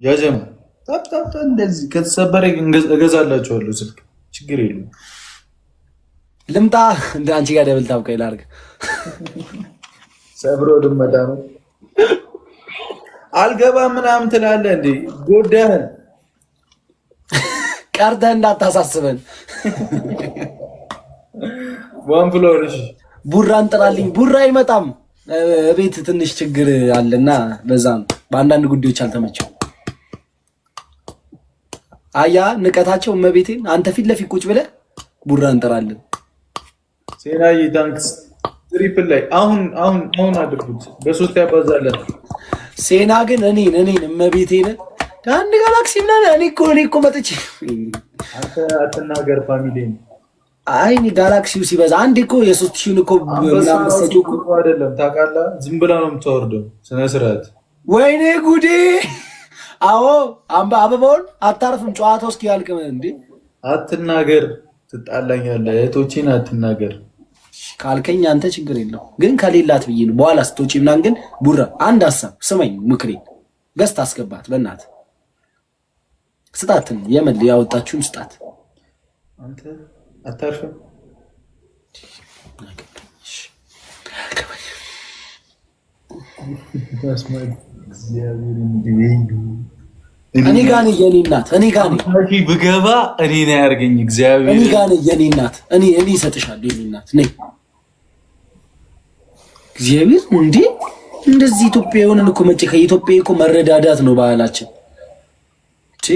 ያጀማ ታፕ እንደዚህ ከተሰበረ እገዛላችኋለሁ ስልክ ችግር የለም። ልምጣ እንደ አንቺ ጋር ደብል ታውቀ ይላርግ ሰብሮ ልመጣ ነው። አልገባም ምናምን ትላለህ እንዴ? ጎዳህን ቀርተህ እንዳታሳስበን። ዋን ፍሎርሽ ቡራ እንጥራልኝ። ቡራ አይመጣም። ቤት ትንሽ ችግር አለና በዛ ነው። በአንዳንድ ጉዳዮች አልተመቸው። አያ ንቀታቸው እመቤቴን አንተ ፊት ለፊት ቁጭ ብለህ ቡራ እንጥራለን። ሴናይ ታንክስ ትሪፕል ላይ አሁን አድርጉት በሶስት ያባዛለን። ሴና ግን እኔን እመቤቴን ከአንድ ጋላክሲ ምናምን እኔ እኮ መጥቼ አንተ አትናገር ፋሚሊን። አይ እኔ ጋላክሲው ሲበዛ አንዴ እኮ የ3000 እኮ ምናምን ሰጪው እኮ አይደለም ታውቃለህ። ዝም ብላ ነው የምታወርደው ስነ ስርዓት። ወይኔ ጉዴ! አዎ አበባውን አታርፍም ጨዋታው እስኪያልቅ እንዴ። አትናገር ትጣላኛለህ። እህቶቼን አትናገር ካልከኝ አንተ ችግር የለው ግን ከሌላት ብዬ ነው። በኋላ ስትወጪ ምናምን ግን ቡራ አንድ ሀሳብ ስመኝ ምክሬ ገዝታ አስገባት በእናትህ ስጣትን። የመን ያወጣችሁን ስጣት። አንተ አታርፍም። እኔ ጋር ነኝ የኔ እናት። እኔ ጋር ነኝ ብገባ እኔ ነው ያርገኝ እግዚአብሔር። እኔ ጋር ነኝ የኔ እናት። እኔ እሰጥሻለሁ የኔ እናት ነኝ። እግዚአብሔር እንዴ እንደዚህ ኢትዮጵያ የሆነን እኮ መቼ ከኢትዮጵያ እኮ መረዳዳት ነው ባህላችን። እቺ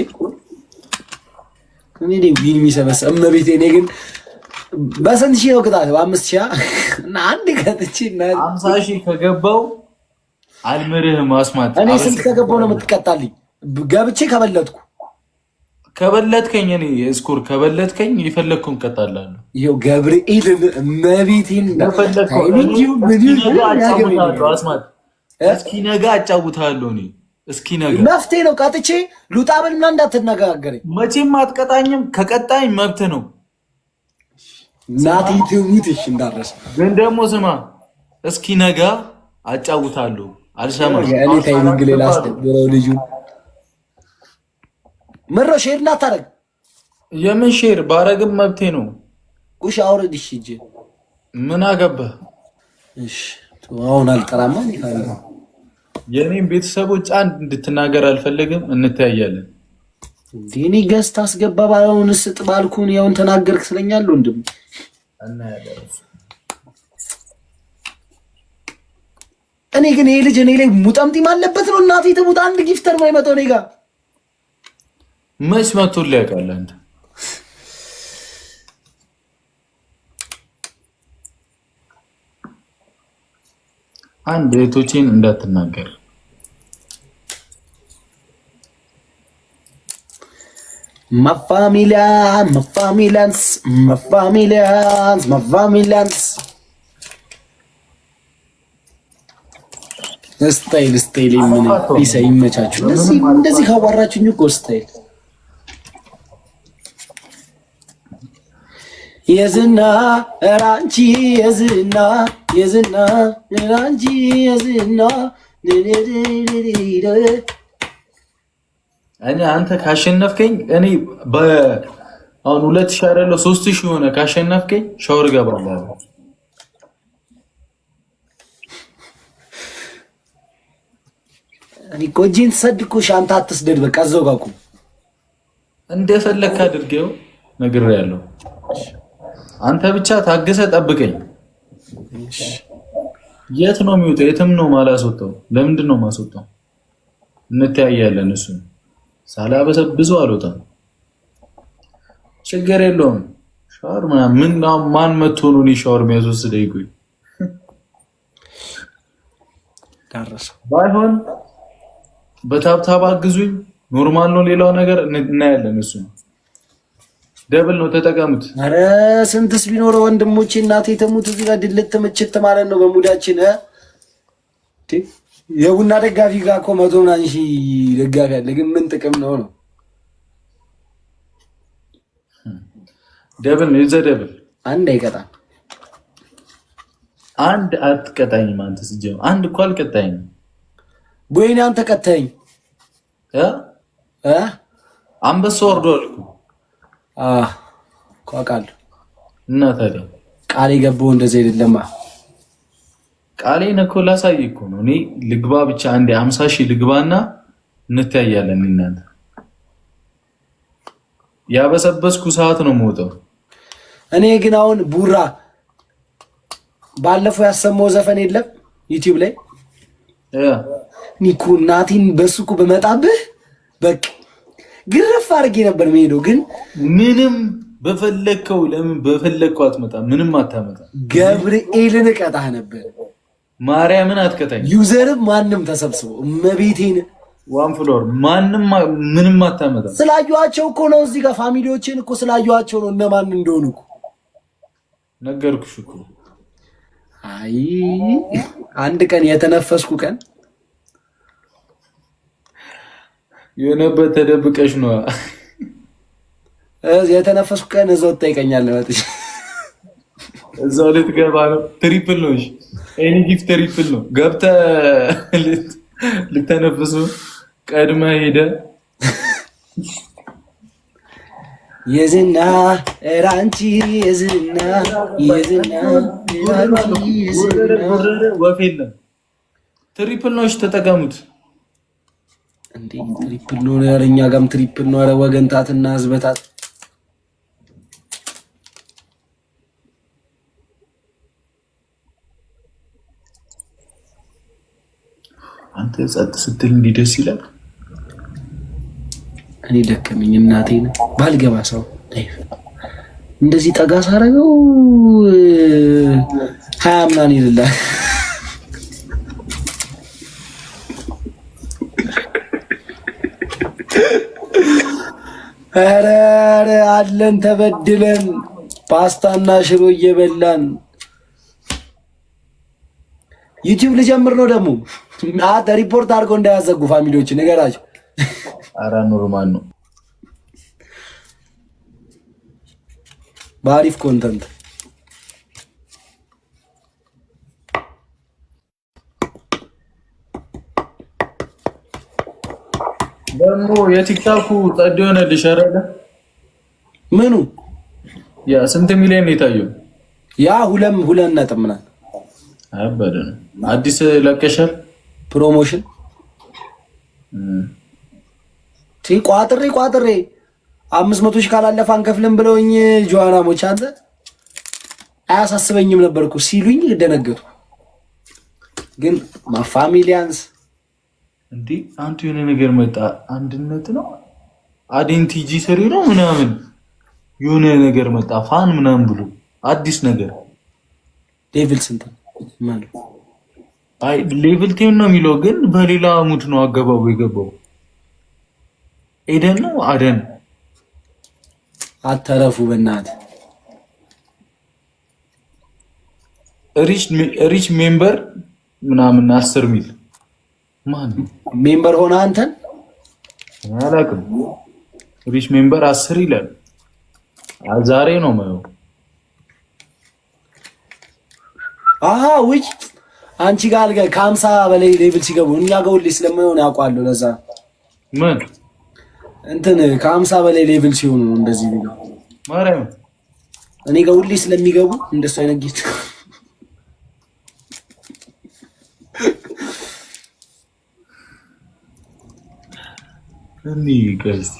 እኔ ዊን የሚሰበሰብ እመቤቴ። እኔ ግን በስንት ሺህ ነው ቅጣት? በ5000 እና አንድ ከጥቼ እና 50000 ከገባው አልምርህም። አስማት እኔ ስንት ከገባው ነው የምትቀጣልኝ? ገብቼ ከበለጥከኝ እኔ ስኮር ከበለጥከኝ የፈለግኩን እቀጣላለሁ። ይኸው ገብርኤልን እመቤቴን እስኪ ነገ አጫውታለሁ። እኔ እስኪ ነገ መፍትሄ ነው። ቀጥቼ ሉጣ በልና እንዳትነጋገረኝ። መቼም አትቀጣኝም። ከቀጣኝ መብት ነው። ናቲ ትሙትሽ እንዳረስ ግን ደግሞ ስማ፣ እስኪ ነገ አጫውታለሁ። አልሰማም። እኔ ታይሚንግ ሌላ አስተግረው ልጁ ምሮ ሼር እንዳታረግ። የምን ሼር ባረግም መብቴ ነው። ቁሽ አውርድሽ እጂ ምን አገባህ? እሺ አሁን አልጠራማ። የኔን ቤተሰቦች አንድ እንድትናገር አልፈልግም። እንተያያለን። ዲኒ ገስት አስገባ ባለውን ስጥ ባልኩን ያውን ተናገርክ ስለኛል ወንድም እና ያለው እኔ ግን ይሄ ልጅ እኔ ላይ ሙጠምጢም አለበት ነው። እናቴ ተሙት አንድ ጊፍተር ነው የመጣው እኔ ጋር መች መቶ ሊያውቃል። አንተ አንድ እህቶቼን እንዳትናገር። ማፋሚሊያንስ ስታይል ምን ቢሳ ይመቻችሁ። እንደዚህ ካዋራችሁኝ እኮ ስታይል የዝና ራንቺ የዝና ራንቺ የዝና እኔ አንተ ካሸነፍከኝ እኔ አሁን 2000 አይደለ 3000 ሆነ። ካሸነፍከኝ ሻወር ገባለሁ። እኔ እኮ እጄን ትሰድኩሽ አንተ አትስደድ። በቃ እዛው ጋር ቁም። እንደፈለክ አድርጌው ነግሬያለሁ። አንተ ብቻ ታገሰ ጠብቀኝ። የት ነው የሚወጣው? የትም ነው ማላስወጣው። ለምንድን ነው ማስወጣው? እንተያያለን። እሱ ሳላበሰብዙ አልወጣም። ችግር የለውም። ሻወር ማን መጥቶ ነው እኔ ሻወር የሚያስወስደኝ? ቆይ ባይሆን በታብታብ አግዙኝ። ኖርማል ነው። ሌላው ነገር እናያለን። እሱ ደብል ነው፣ ተጠቀሙት። አረ ስንትስ ቢኖር ወንድሞቼ እናቴ ተሙት። እዚህ ጋር ድልት ምችት ማለት ነው በሙዳችን። የቡና ደጋፊ ጋር እኮ 100 ምናምን ሺህ ደጋፊ አለ። ግን ምን ጥቅም ነው? ደብል ነው። የዛ ደብል አንድ አይቀጣም። አንድ አትቀጣኝም አንተ። ስጀምር አንድ እኮ አልቀጣኝም። ወይኔ አንተ ቀጣኝ። አንበሳ ወርዷል እኮ ቋቃል እና ታዲያ ቃል የገባው እንደዚህ አይደለማ። ቃሌን እኮ ላሳይ እኮ ነው። እኔ ልግባ ብቻ አንዴ 50,000 ልግባና እንታያለን። እናንተ ያበሰበስኩ ሰዓት ነው የምወጣው። እኔ ግን አሁን ቡራ ባለፈው ያሰማው ዘፈን የለም ዩቲዩብ ላይ ኒኩ ናቲን በሱኩ በመጣብህ በቃ ግርፍ አድርጌ ነበር የምሄደው። ግን ምንም በፈለከው ለምን በፈለከው አትመጣ፣ ምንም አታመጣ። ገብርኤልን እቀጣህ ነበር። ማርያምን አትቀጣኝ። ዩዘርም ማንም ተሰብስበው እመቤቴን ዋን ፍሎር ማንም ምንም አታመጣ። ስላዩዋቸው እኮ ነው እዚህ ጋር ፋሚሊዎችን እኮ ስላዩዋቸው ነው እነማን እንደሆኑ እኮ ነገርኩሽ እኮ። አይ አንድ ቀን የተነፈስኩ ቀን የሆነበት ተደብቀሽ ነው የተነፈስኩ ቀን እዛው ትጠይቀኛለህ ማለት እዛው ልትገባ ነው። ትሪፕል ነው። እሺ ኤኒ ጊፍት ትሪፕል ነው። ገብተህ ልተነፍሱ ቀድመህ ሄደህ የዝና ራንቺ የዝና ራንቺ የዝና ወፍ የለም። ትሪፕል ነው። እሺ ተጠቀሙት። እንዴ ትሪፕል ነው ያለኛ ጋም ትሪፕል ነው። ኧረ ወገንታትና ህዝበታት አንተ ጸጥ ስትል እንዲህ ደስ ይላል። እኔ ደከመኝ እናቴን ባልገባ ሰው እንደዚህ ጠጋ ሳረገው 20 ምናምን ይልላል። ኧረ አለን ተበድለን ፓስታና ሽሮ እየበላን ዩቲዩብ ልጀምር ነው ደግሞ ሪፖርት አድርገው እንዳያዘጉ ፋሚሊዎች ነገራቸው። ኧረ ኖርማል ነው። በአሪፍ ኮንተንት ደግሞ የቲክታኩ ጸድ ሆነልሽ አይደለ? ምኑ ያ ስንት ሚሊዮን የታየው? ያ 2 ነጥብ ምናምን አበደ ነው። አዲስ ለቀሻል ፕሮሞሽን ቋጥሬ 500,000 ካላለፈ አንከፍልም ብለውኝ ጆዋናሞች አንተ አያሳስበኝም ነበርኩ ሲሉኝ ደነገጡ። ግን ፋሚሊያንስ እንዴ አንተ የሆነ ነገር መጣ። አንድነት ነው አዴንቲጂ ሰሪ ነው ምናምን የሆነ ነገር መጣ። ፋን ምናምን ብሎ አዲስ ነገር ሌቭል ስንት ማለት አይ ሌቭል 10 ነው የሚለው፣ ግን በሌላ ሙድ ነው አገባቡ የገባው። ኤደን ነው አደን አተረፉ በእናት ሪች ሜምበር ምናምን 10 ሚል ማን ሜምበር ሆነ አንተን አላውቅም። ሪች ሜምበር 10 ይላል። ዛሬ ነው ማለት ውይ አንቺ ጋር ከ50 በላይ ሌቭል ሲገቡ እኛ ጋር ሁሌ ስለማይሆን ያውቃለሁ። ለዛ ምን እንትን ከ50 በላይ ሌቭል ሲሆኑ እንደዚህ ቢለው ማርያም እኔ ጋር ሁሌ ስለሚገቡ እንደሱ አይነት ጌት እኔ ጋይስ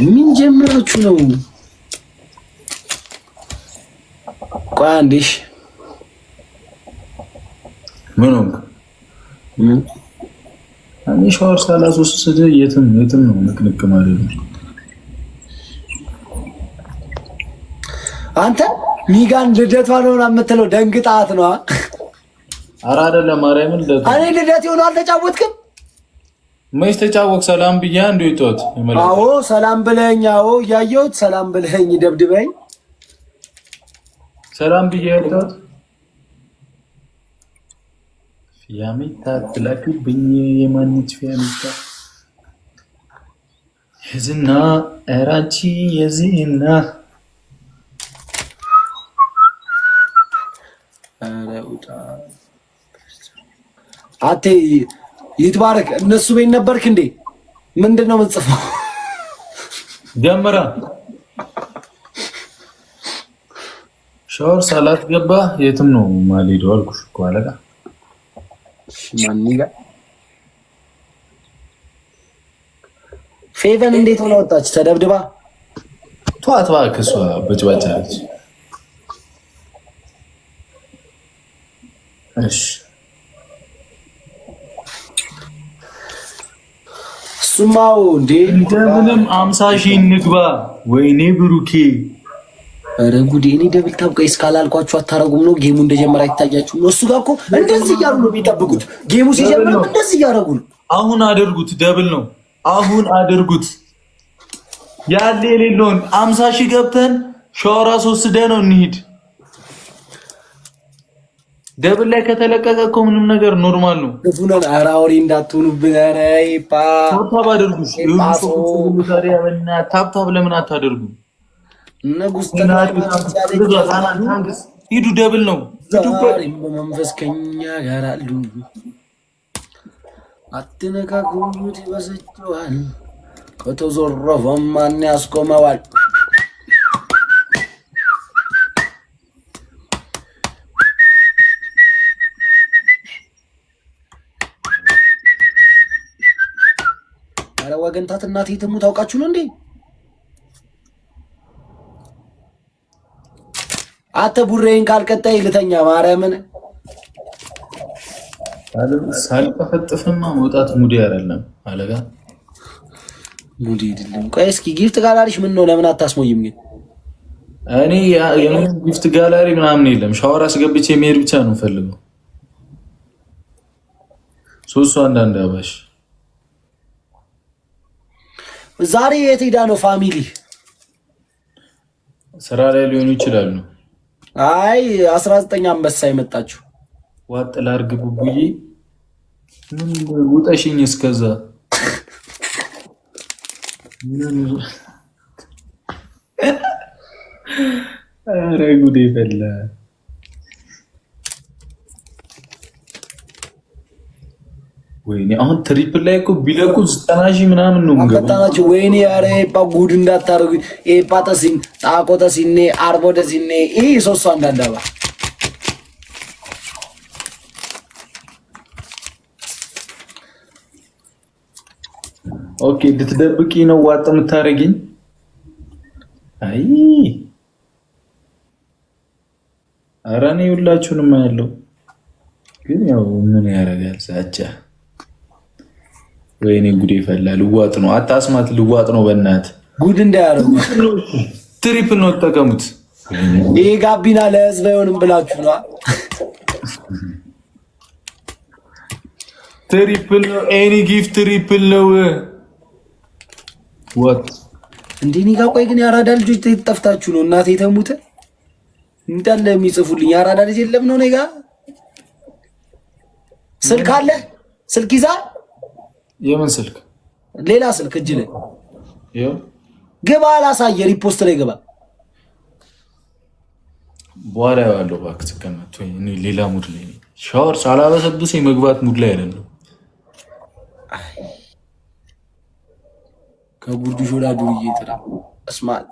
ምን ጀምራችሁ ነው? ቆይ አንዴሽ ምን ነው እኔ ሻወር ሳላስወስድ የትም ነው ንቅንቅ ማለት ነው። አንተ ሚጋን ልደቷ ነው የምትለው ደንግጣት ነው። ኧረ አይደለም ማርያምን ልደቷ እኔ ልደት ይሆናል አልተጫወትክም? መች ተጫወቅ? ሰላም ብያ እንዴ ይጦት ይመለስ። አዎ ሰላም ብለኝ። አዎ ያየሁት ሰላም ብለኝ ደብድበኝ ሰላም ብያ ይጦት ያሚታ ትላክብኝ የማንች ፊያሚታ የዝና እራንቺ የዝና አቴ ይትባረክ። እነሱ ቤት ነበርክ እንዴ? ምንድነው የምትጽፈው? ጀምራ ሻወር ሰላት ገባ። የትም ነው ማልሄደው አልኩሽ እኮ አለቃ። ማን ጋር ፌቨን እንዴት ሆነ ወጣች? ተደብድባ ቷት እባክህ። እሷ በጭባጭ አለች። እሺ እሱማው እንዴ እንደምንም 50 ሺህ እንግባ። ወይኔ ብሩኬ፣ ኧረ ጉዴ! እኔ ደብል ታብ ቀይስ ካላልኳችሁ አታረጉም ነው? ጌሙ እንደጀመረ አይታያችሁም ነው? እሱ ጋር እኮ እንደዚህ እያሉ ነው የሚጠብቁት። ጌሙ ሲጀምር እንደዚህ እያደረጉ ነው። አሁን አድርጉት፣ ደብል ነው። አሁን አድርጉት። ያለ የሌለውን 50 ሺህ ገብተን ሻወር አስወስደህ ነው እንሂድ። ደብል ላይ ከተለቀቀ እኮ ምንም ነገር ኖርማል ነው። ግፉነን አራውሪ እንዳትሆኑብን። ኧረ ይፓ ታብታብ አድርጉ። ታብታብ ለምን አታደርጉ? ሂዱ፣ ደብል ነው። ዛሬም በመንፈስ ከኛ ጋር አሉ። አትነካኩት፣ ይበሰጨዋል። ከተዞረፈም ማን ያስቆመዋል? ኧረ ወገንታት እናቴ ትሙት ታውቃችሁ ነው እንዴ? አተ ቡሬን ካልቀጣይ ልተኛ ማርያምን ሳልቀፈጥፍማ መውጣት ሙዲ አይደለም አለጋ ሙዲ አይደለም። ቆይ እስኪ ጊፍት ጋላሪሽ ምን ነው? ለምን አታስሞይም ግን? እኔ የምን ጊፍት ጋላሪ ምናምን የለም። ሻወር አስገብቼ መሄድ ብቻ ነው ፈልገው። ሶስቱ አንዳንድ አባሽ ዛሬ የት ሄዳ ነው ፋሚሊ? ስራ ላይ ሊሆኑ ይችላሉ። አይ 19 አንበሳ የመጣችሁ ዋጥ ላርግ ቡቡዬ ምን ውጠሽኝ እስከዛ ኧረ ጉዴ ፈላ። ወይኔ አሁን ትሪፕል ላይ እኮ ቢለቁ 90 ሺህ ምናምን ነው እንገባናችሁ። ወይኔ ኧረ ኤፓ ጉድ እንዳታረጉ። ኤፓ ተሲን ጣቆ ተሲኔ አርቦ ተሲኔ ይሄ ሶስቱ አንዳንዳባ ኦኬ። ልትደብቂ ነው ዋጥ የምታረጊኝ? አይ ኧረ እኔ ሁላችሁንም ያለው ግን ያው ምን ያደርጋል ሳቻ። ወይኔ ጉዴ ፈላ። ልዋጥ ነው አታስማት። ልዋጥ ነው በእናት ጉድ እንዳያረጉ። ትሪፕል ነው ተጠቀሙት። ይሄ ጋቢና ለህዝብ አይሆንም ብላችሁ ነው። ትሪፕል ነው። ኤኒ ጊፍት ትሪፕል ነው። ወጥ እንዴ እኔ ጋር ቆይ ግን ያራዳ ልጆች ተጠፍታችሁ ነው? እናቴ ተሙተ እንዳለ የሚጽፉልኝ ያራዳ ልጅ የለም ነው። እኔ ጋር ስልክ አለ። ስልክ ይዛ የምን ስልክ? ሌላ ስልክ እጅ ላይ ይኸው ግባ። አላሳየ ሪፖስት ላይ ግባ። በኋላ ያለው እባክህ ተቀመጥ። እኔ ሌላ ሙድ ላይ ነኝ። ሻወር ሳላበሰብስ መግባት ሙድ ላይ አይደለም። ከጉርዱ ሾላ ዱርዬ ጥራ እስማል